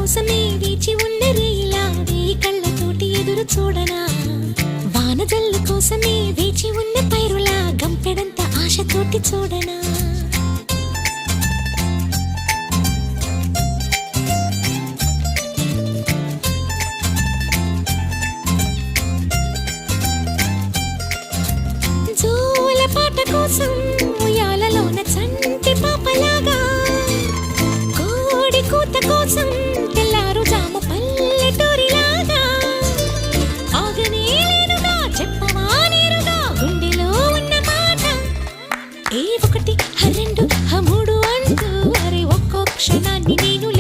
కోసమే వేచి ఉన్న రేయిలా వేయి కళ్ళతోటి ఎదురు చూడనా వానజల్లు కోసమే వేచి ఉన్న పైరులా గంపెడంత ఆశతోటి చూడనా జోల పాట కోసం ఉయ్యాలలోన చంటి పాపలాగా కోడి కూత కోసం తెల్లారు జాము పల్లెటూరిలాగా ఆగనే లేనుగా చెప్పవా నేరుగా గుండెలో ఉన్న మాట ఏ ఒకటి రెండు మూడు అంటూ అరే ఒక్కో క్షణాన్ని నేను